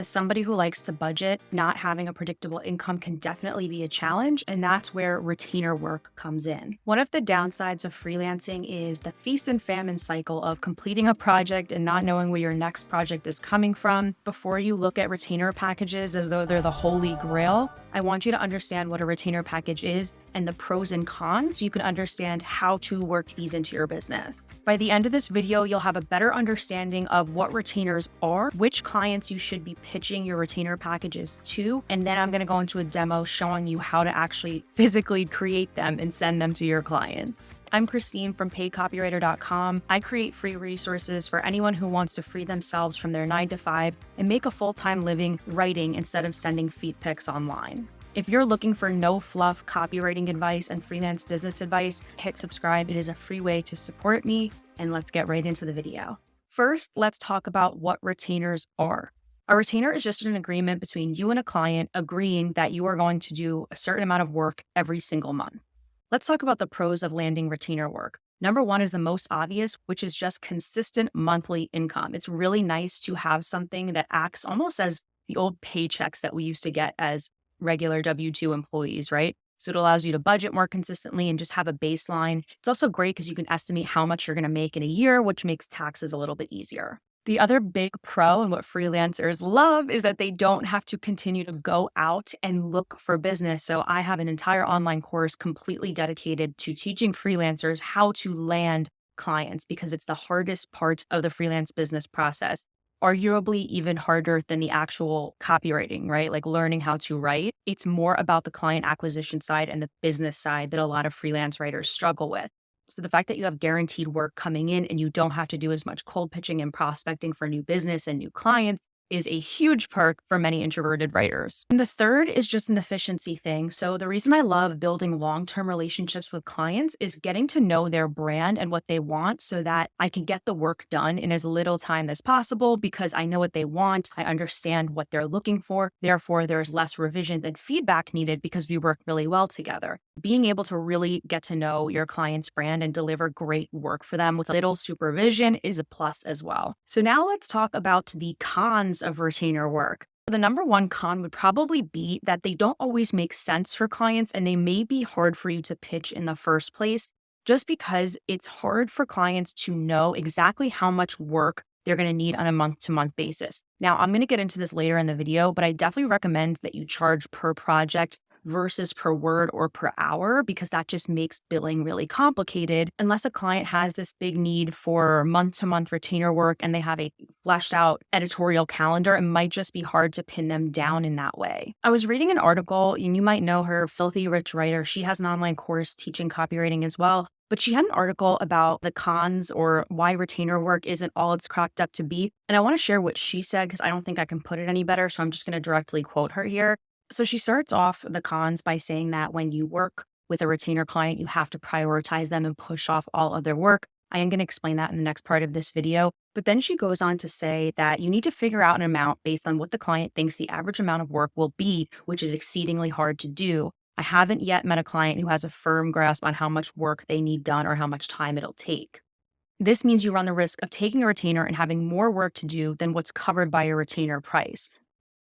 As somebody who likes to budget, not having a predictable income can definitely be a challenge, and that's where retainer work comes in. One of the downsides of freelancing is the feast and famine cycle of completing a project and not knowing where your next project is coming from. Before you look at retainer packages as though they're the holy grail, I want you to understand what a retainer package is and the pros and cons so you can understand how to work these into your business. By the end of this video, you'll have a better understanding of what retainers are, which clients you should be pitching your retainer packages to, and then I'm going to go into a demo showing you how to actually physically create them and send them to your clients. I'm Christine from paidcopywriter.com. I create free resources for anyone who wants to free themselves from their 9-to-5 and make a full-time living writing instead of sending feed pics online. If you're looking for no fluff copywriting advice and freelance business advice, hit subscribe. It is a free way to support me, and let's get right into the video. First, let's talk about what retainers are. A retainer is just an agreement between you and a client agreeing that you are going to do a certain amount of work every single month. Let's talk about the pros of landing retainer work. Number one is the most obvious, which is just consistent monthly income. It's really nice to have something that acts almost as the old paychecks that we used to get as regular W-2 employees, right? So it allows you to budget more consistently and just have a baseline. It's also great because you can estimate how much you're going to make in a year, which makes taxes a little bit easier. The other big pro and what freelancers love is that they don't have to continue to go out and look for business. So I have an entire online course completely dedicated to teaching freelancers how to land clients because it's the hardest part of the freelance business process. Arguably even harder than the actual copywriting, right? Like learning how to write. It's more about the client acquisition side and the business side that a lot of freelance writers struggle with. So the fact that you have guaranteed work coming in and you don't have to do as much cold pitching and prospecting for new business and new clients is a huge perk for many introverted writers. And the third is just an efficiency thing. So the reason I love building long-term relationships with clients is getting to know their brand and what they want so that I can get the work done in as little time as possible because I know what they want. I understand what they're looking for. Therefore, there's less revision and feedback needed because we work really well together. Being able to really get to know your client's brand and deliver great work for them with little supervision is a plus as well. So now let's talk about the cons of retainer work. The number one con would probably be that they don't always make sense for clients and they may be hard for you to pitch in the first place just because it's hard for clients to know exactly how much work they're going to need on a month-to-month basis. Now, I'm going to get into this later in the video, but I definitely recommend that you charge per project versus per word or per hour, because that just makes billing really complicated. Unless a client has this big need for month-to-month retainer work and they have a fleshed out editorial calendar, it might just be hard to pin them down in that way. I was reading an article, and you might know her, Filthy Rich Writer. She has an online course teaching copywriting as well. But she had an article about the cons or why retainer work isn't all it's cracked up to be. And I want to share what she said because I don't think I can put it any better. So I'm just going to directly quote her here. So she starts off the cons by saying that when you work with a retainer client, you have to prioritize them and push off all other work. I am going to explain that in the next part of this video. But then she goes on to say that you need to figure out an amount based on what the client thinks the average amount of work will be, which is exceedingly hard to do. I haven't yet met a client who has a firm grasp on how much work they need done or how much time it'll take. This means you run the risk of taking a retainer and having more work to do than what's covered by your retainer price.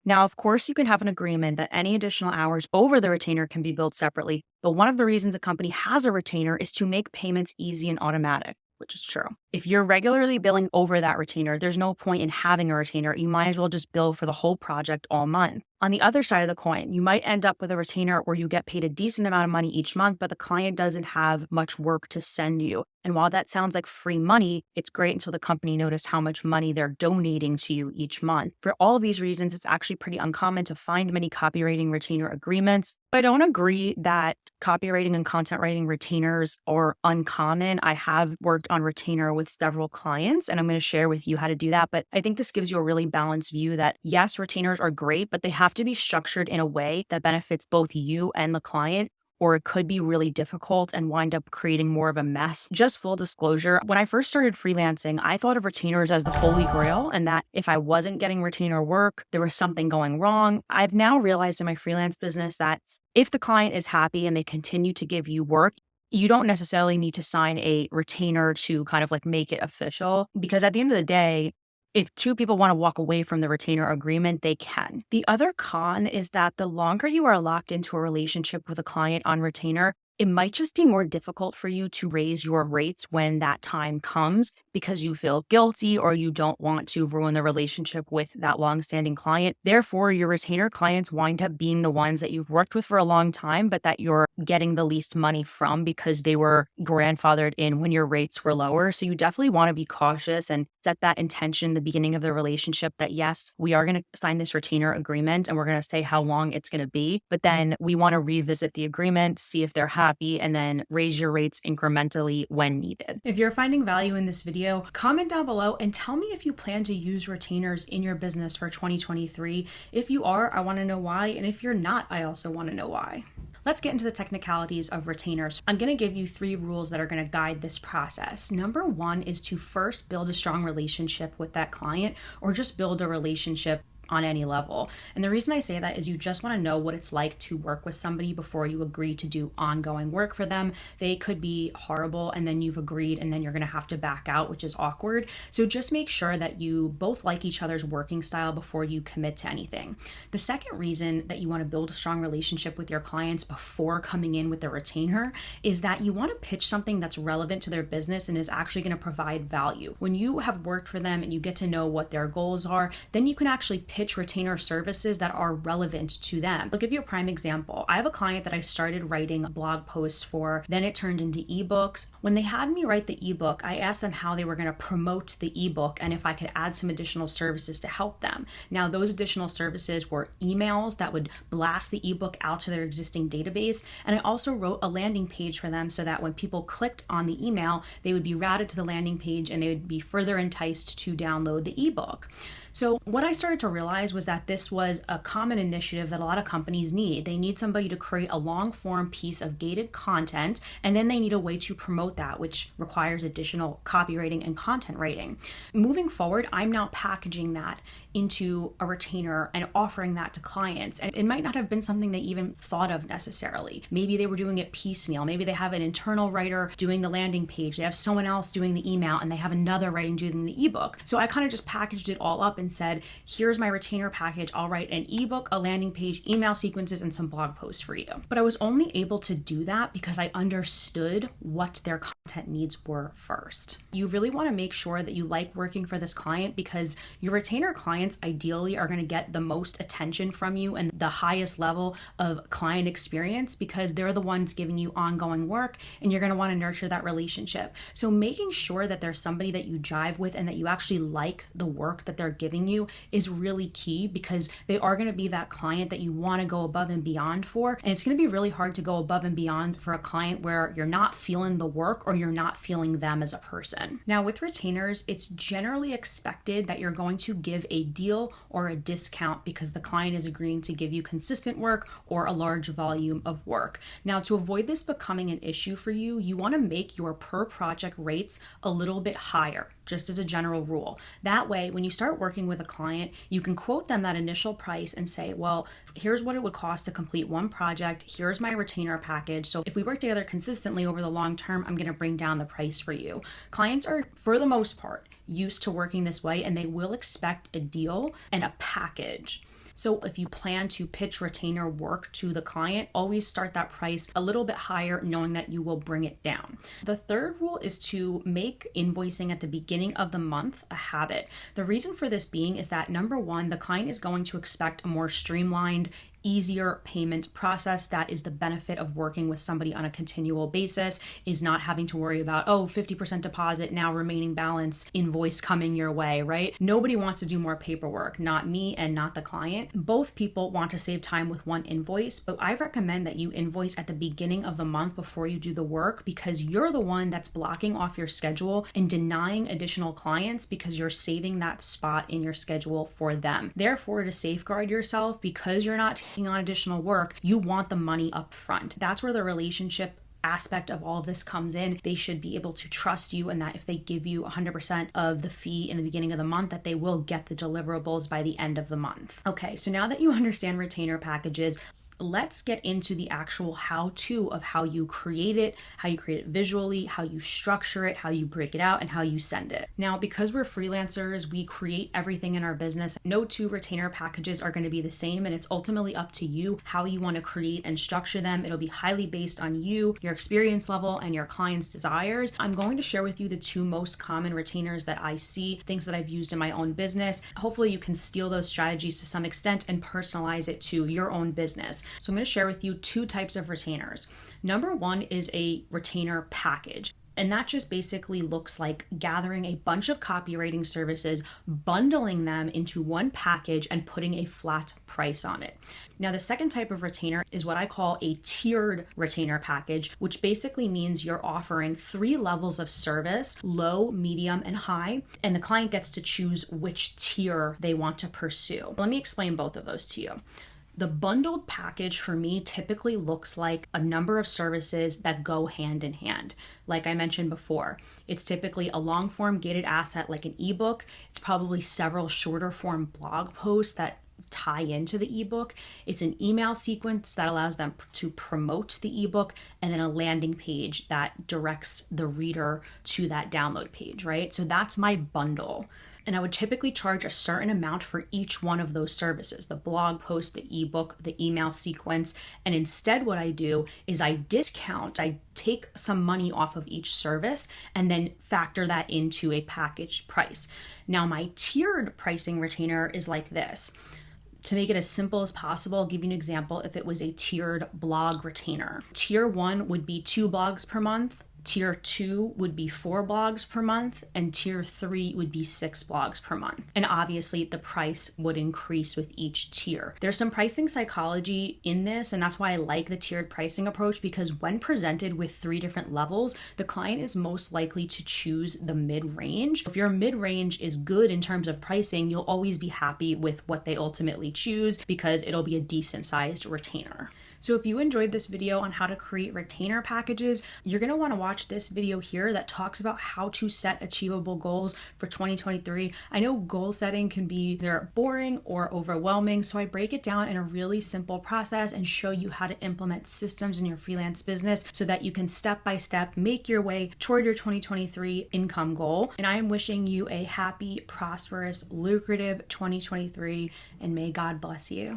Now, of course, you can have an agreement that any additional hours over the retainer can be billed separately, but one of the reasons a company has a retainer is to make payments easy and automatic, which is true. If you're regularly billing over that retainer, there's no point in having a retainer. You might as well just bill for the whole project all month. On the other side of the coin, you might end up with a retainer where you get paid a decent amount of money each month, but the client doesn't have much work to send you. And while that sounds like free money, it's great until the company notices how much money they're donating to you each month. For all of these reasons, it's actually pretty uncommon to find many copywriting retainer agreements. I don't agree that copywriting and content writing retainers are uncommon. I have worked on retainer with several clients, and I'm going to share with you how to do that. But I think this gives you a really balanced view that yes, retainers are great, but they have to be structured in a way that benefits both you and the client, or it could be really difficult and wind up creating more of a mess. Just full disclosure, when I first started freelancing, I thought of retainers as the holy grail, and that if I wasn't getting retainer work, there was something going wrong. I've now realized in my freelance business that if the client is happy and they continue to give you work, you don't necessarily need to sign a retainer to kind of like make it official, because at the end of the day, If two people want to walk away from the retainer agreement, they can. The other con is that the longer you are locked into a relationship with a client on retainer, it might just be more difficult for you to raise your rates when that time comes because you feel guilty or you don't want to ruin the relationship with that longstanding client. Therefore, your retainer clients wind up being the ones that you've worked with for a long time, but that you're getting the least money from because they were grandfathered in when your rates were lower. So you definitely want to be cautious and set that intention in the beginning of the relationship that yes, we are going to sign this retainer agreement and we're going to say how long it's going to be, but then we want to revisit the agreement, see if they're happy, and then raise your rates incrementally when needed. If you're finding value in this video, comment down below and tell me if you plan to use retainers in your business for 2023. If you are, I want to know why. And if you're not, I also want to know why. Let's get into the technicalities of retainers. I'm going to give you 3 rules that are going to guide this process. Number 1 is to first build a strong relationship with that client, or just build a relationship on any level. And the reason I say that is you just want to know what it's like to work with somebody before you agree to do ongoing work for them. They could be horrible and then you've agreed and then you're going to have to back out, which is awkward. So just make sure that you both like each other's working style before you commit to anything. The second reason that you want to build a strong relationship with your clients before coming in with the retainer is that you want to pitch something that's relevant to their business and is actually going to provide value. When you have worked for them and you get to know what their goals are, then you can actually pitch retainer services that are relevant to them. I'll give you a prime example. I have a client that I started writing blog posts for, then it turned into ebooks. When they had me write the ebook, I asked them how they were going to promote the ebook and if I could add some additional services to help them. Now, those additional services were emails that would blast the ebook out to their existing database. And I also wrote a landing page for them so that when people clicked on the email, they would be routed to the landing page and they would be further enticed to download the ebook. So what I started to realize was that this was a common initiative that a lot of companies need. They need somebody to create a long form piece of gated content, and then they need a way to promote that, which requires additional copywriting and content writing. Moving forward, I'm now packaging that into a retainer and offering that to clients. And it might not have been something they even thought of necessarily. Maybe they were doing it piecemeal. Maybe they have an internal writer doing the landing page. They have someone else doing the email and they have another writing doing the ebook. So I kind of just packaged it all up and said, here's my retainer package. I'll write an ebook, a landing page, email sequences, and some blog posts for you. But I was only able to do that because I understood what their content needs were first. You really want to make sure that you like working for this client because your retainer clients ideally are going to get the most attention from you and the highest level of client experience because they're the ones giving you ongoing work and you're going to want to nurture that relationship. So making sure that there's somebody that you jive with and that you actually like the work that they're giving you is really key because they are going to be that client that you want to go above and beyond for. And it's going to be really hard to go above and beyond for a client where you're not feeling the work or you're not feeling them as a person. Now with retainers, it's generally expected that you're going to give a deal or a discount because the client is agreeing to give you consistent work or a large volume of work. Now, to avoid this becoming an issue for you, you want to make your per project rates a little bit higher, just as a general rule. That way, when you start working with a client, you can quote them that initial price and say, well, here's what it would cost to complete one project. Here's my retainer package. So if we work together consistently over the long term, I'm going to bring down the price for you. Clients are, for the most part, used to working this way and they will expect a deal and a package. So if you plan to pitch retainer work to the client, always start that price a little bit higher, knowing that you will bring it down. The third rule is to make invoicing at the beginning of the month a habit. The reason for this being is that number 1, the client is going to expect a more streamlined, easier payment process. That is the benefit of working with somebody on a continual basis, is not having to worry about, 50% deposit, now remaining balance, invoice coming your way, right? Nobody wants to do more paperwork, not me and not the client. Both people want to save time with one invoice, but I recommend that you invoice at the beginning of the month before you do the work because you're the one that's blocking off your schedule and denying additional clients because you're saving that spot in your schedule for them. Therefore, to safeguard yourself, because you're not taking on additional work, you want the money up front. That's where the relationship aspect of all of this comes in. They should be able to trust you and that if they give you 100% of the fee in the beginning of the month, that they will get the deliverables by the end of the month. Okay, so now that you understand retainer packages, let's get into the actual how-to of how you create it, how you create it visually, how you structure it, how you break it out, and how you send it. Now, because we're freelancers, we create everything in our business. No two retainer packages are going to be the same, and it's ultimately up to you how you want to create and structure them. It'll be highly based on you, your experience level, and your client's desires. I'm going to share with you the two most common retainers that I see, things that I've used in my own business. Hopefully you can steal those strategies to some extent and personalize it to your own business. So I'm going to share with you two types of retainers. Number one is a retainer package. And that just basically looks like gathering a bunch of copywriting services, bundling them into one package, and putting a flat price on it. Now, the second type of retainer is what I call a tiered retainer package, which basically means you're offering 3 levels of service: low, medium, and high, and the client gets to choose which tier they want to pursue. Let me explain both of those to you. The bundled package for me typically looks like a number of services that go hand in hand. Like I mentioned before, it's typically a long form gated asset like an ebook. It's probably several shorter form blog posts that tie into the ebook. It's an email sequence that allows them to promote the ebook, and then a landing page that directs the reader to that download page, right? So that's my bundle. And I would typically charge a certain amount for each one of those services: the blog post, the ebook, the email sequence. And instead what I do is I take some money off of each service and then factor that into a packaged price. Now, my tiered pricing retainer is like this. To make it as simple as possible, I'll give you an example. If it was a tiered blog retainer, tier 1 would be 2 blogs per month. Tier 2 would be 4 blogs per month, and tier 3 would be 6 blogs per month. And obviously the price would increase with each tier. There's some pricing psychology in this, and that's why I like the tiered pricing approach, because when presented with 3 different levels, the client is most likely to choose the mid-range. If your mid-range is good in terms of pricing, you'll always be happy with what they ultimately choose because it'll be a decent sized retainer. So if you enjoyed this video on how to create retainer packages, you're going to want to watch this video here that talks about how to set achievable goals for 2023. I know goal setting can be either boring or overwhelming, so I break it down in a really simple process and show you how to implement systems in your freelance business so that you can step by step make your way toward your 2023 income goal. And I am wishing you a happy, prosperous, lucrative 2023, and may God bless you.